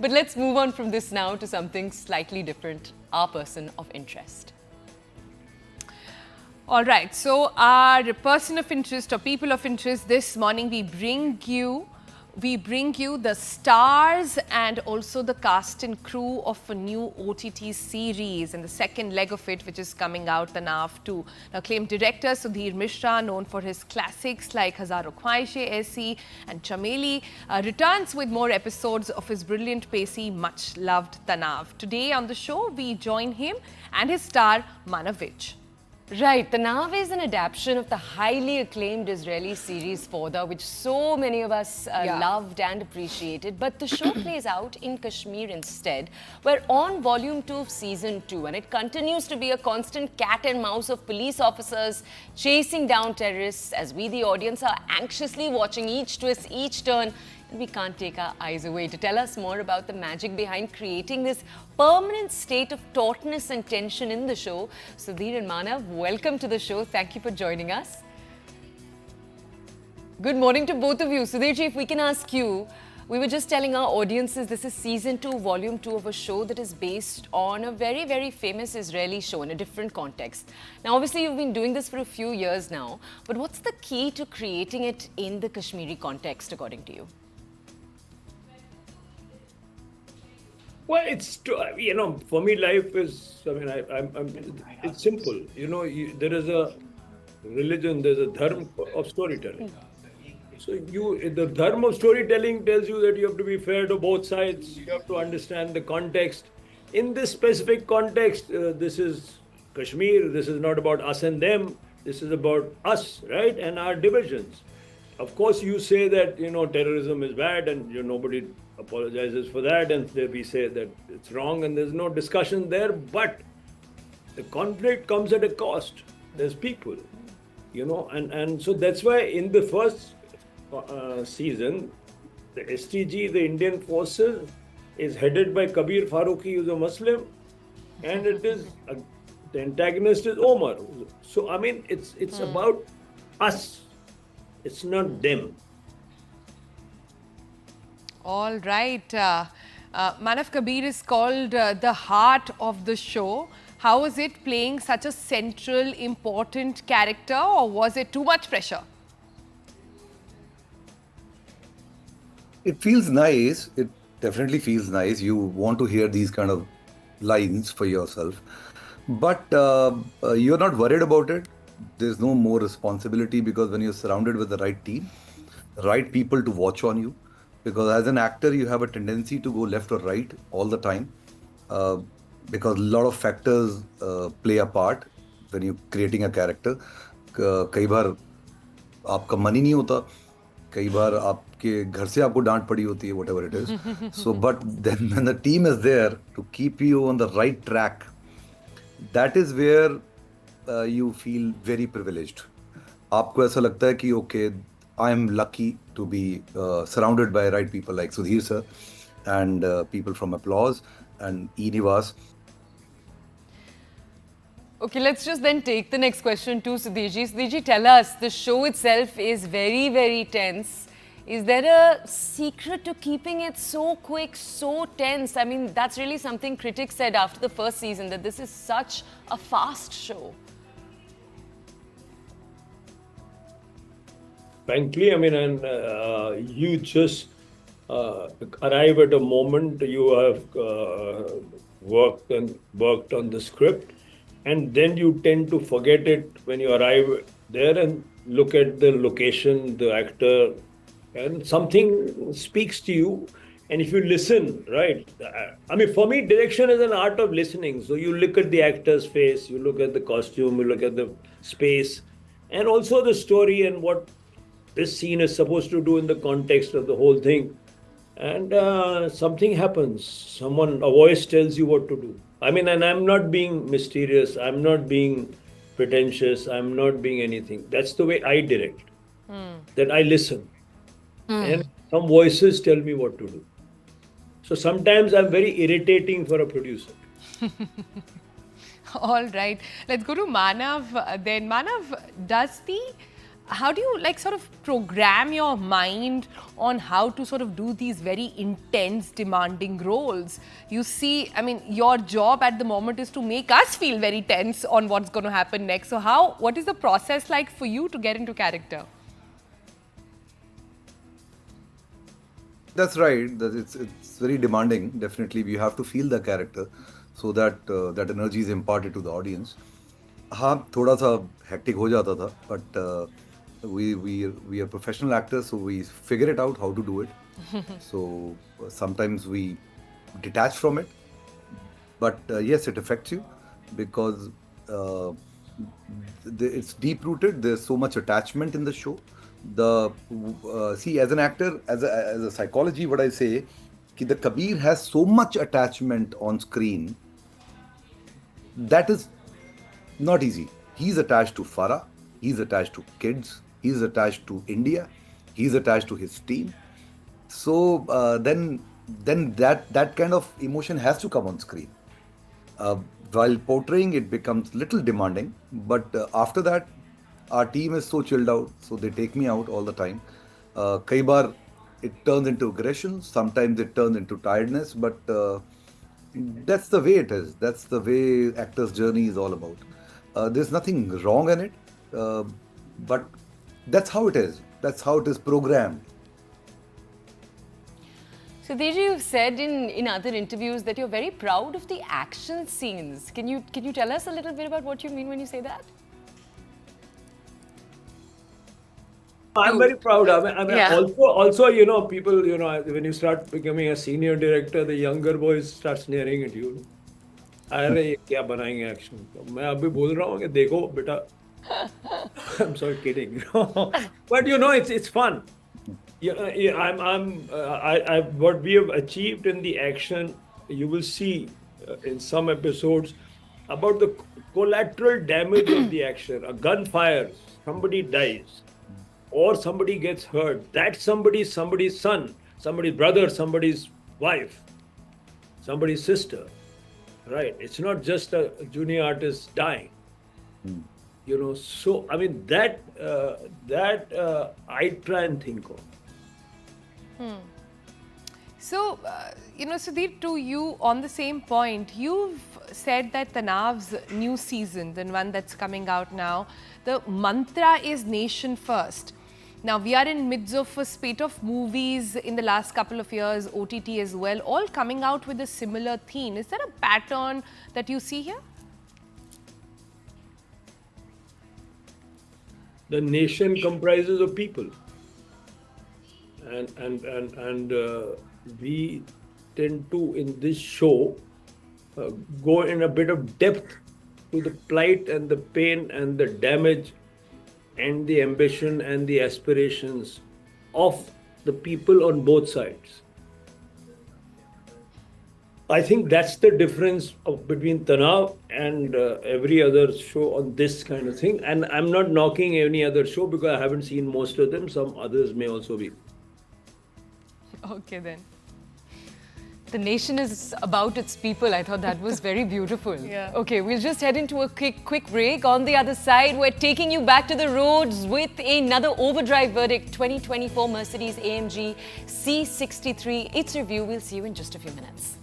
But let's move on from this now to something slightly different, our person of interest. All right, so our person of interest or people of interest this morning, we bring you the stars and also the cast and crew of a new OTT series and the second leg of it, which is coming out, Tanaav 2. Now, acclaimed director Sudhir Mishra, known for his classics like Hazaro Khwaishein Aisi and Chameli, returns with more episodes of his brilliant, pacey, much-loved Tanaav. Today on the show, we join him and his star, Manav. Right, Tanaav is an adaptation of the highly acclaimed Israeli series Fauda, which so many of us loved and appreciated. But the show plays out in Kashmir instead. We're on volume 2 of season 2, and it continues to be a constant cat and mouse of police officers chasing down terrorists as we, the audience, are anxiously watching each twist, each turn. And we can't take our eyes away. To tell us more about the magic behind creating this permanent state of tautness and tension in the show, Sudhir and Manav, welcome to the show. Thank you for joining us. Good morning to both of you. Sudhir, if we can ask you, we were just telling our audiences this is season 2, volume 2 of a show that is based on a very, very famous Israeli show in a different context. Now, obviously, you've been doing this for a few years now, but what's the key to creating it in the Kashmiri context, according to you? Well, it's for me, life is. I mean, it's simple. There is a religion, there's a dharma of storytelling. So the dharma of storytelling tells you that you have to be fair to both sides. You have to understand the context. In this specific context, this is Kashmir. This is not about us and them. This is about us, right, and our divisions. Of course, you say that terrorism is bad, and nobody apologizes for that, and we say that it's wrong, and there's no discussion there. But the conflict comes at a cost. There's people, and so that's why in the first season, the STG, the Indian Forces, is headed by Kabir Farooqi, who's a Muslim, and it is the antagonist is Omar. So I mean, it's about us. It's not them. All right. Manav, Kabir is called the heart of the show. How was it playing such a central, important character, or was it too much pressure? It feels nice. It definitely feels nice. You want to hear these kind of lines for yourself. But you're not worried about it. There's no more responsibility because when you're surrounded with the right team, the right people to watch on you, because as an actor, you have a tendency to go left or right all the time because a lot of factors play a part when you're creating a character. कई बार आपका मन ही नहीं होता, कई बार आपके घर से आपको डांट पड़ी होती है, whatever it is. So, but then when the team is there to keep you on the right track, that is where you feel very privileged. आपको ऐसा लगता है कि okay, I am lucky to be surrounded by right people like Sudhir sir and people from Applause and Nivas. Okay, let's just then take the next question to Sudhirji. Sudhirji, tell us, the show itself is very, very tense. Is there a secret to keeping it so quick, so tense? I mean, that's really something critics said after the first season, that this is such a fast show. Frankly, I mean, and you just arrive at a moment you have worked on the script, and then you tend to forget it when you arrive there and look at the location, the actor, and something speaks to you. And if you listen, right? I mean, for me, direction is an art of listening. So you look at the actor's face, you look at the costume, you look at the space, and also the story and what this scene is supposed to do in the context of the whole thing. And something happens. A voice tells you what to do. I mean, and I'm not being mysterious. I'm not being pretentious. I'm not being anything. That's the way I direct. That I listen. And some voices tell me what to do. So sometimes I'm very irritating for a producer. All right. Let's go to Manav then. Manav, does the how do you like sort of program your mind on how to sort of do these very intense, demanding roles? You see, I mean, your job at the moment is to make us feel very tense on what's going to happen next. So what is the process like for you to get into character? That's right. It's very demanding. Definitely, you have to feel the character so that that energy is imparted to the audience. हाँ थोड़ा सा hectic हो जाता था, but we are professional actors, so we figure it out how to do it. So sometimes we detach from it, but yes, it affects you because it's deep rooted. There's so much attachment in the show. See, as an actor, as a psychology, what I say, कि the Kabir has so much attachment on screen. That is not easy. He's attached to Farah. He's attached to kids. He's attached to India. He's attached to his team. So then that kind of emotion has to come on screen. While portraying, it becomes little demanding. But after that, our team is so chilled out, so they take me out all the time. Kai baar it turns into aggression. Sometimes it turns into tiredness. But that's the way it is. That's the way actor's journey is all about. There's nothing wrong in it, but that's how it is. That's how it is programmed. Sudhir, you've said in other interviews that you're very proud of the action scenes. Can you tell us a little bit about what you mean when you say that? I'm very proud. I mean, Yeah. also, you know, people, you know, when you start becoming a senior director, the younger boys start sneering at you. अरे ये क्या बनाएंगे action? मैं अभी बोल रहा हूँ कि देखो बेटा. I'm sorry, kidding. But you know, it's fun. Yeah, what we have achieved in the action, you will see in some episodes about the collateral damage of the action. A gun fires, somebody dies, or somebody gets hurt. That's somebody's son, somebody's brother, somebody's wife, somebody's sister. Right? It's not just a junior artist dying. You know, so I mean that I try and think of. So, you know, Sudhir, to you on the same point, you've said that Tanaav's new season, the one that's coming out now, the mantra is nation first. Now, we are in midst of a spate of movies in the last couple of years, OTT as well, all coming out with a similar theme. Is there a pattern that you see here? The nation comprises of people. And we tend to, in this show, go in a bit of depth to the plight and the pain and the damage and the ambition and the aspirations of the people on both sides. I think that's the difference between Tanaav and every other show on this kind of thing. And I'm not knocking any other show because I haven't seen most of them. Some others may also be. Okay, then. The nation is about its people. I thought that was very beautiful. Yeah. Okay, we'll just head into a quick break. On the other side, we're taking you back to the roads with another overdrive verdict, 2024 Mercedes AMG C63. Its review. We'll see you in just a few minutes.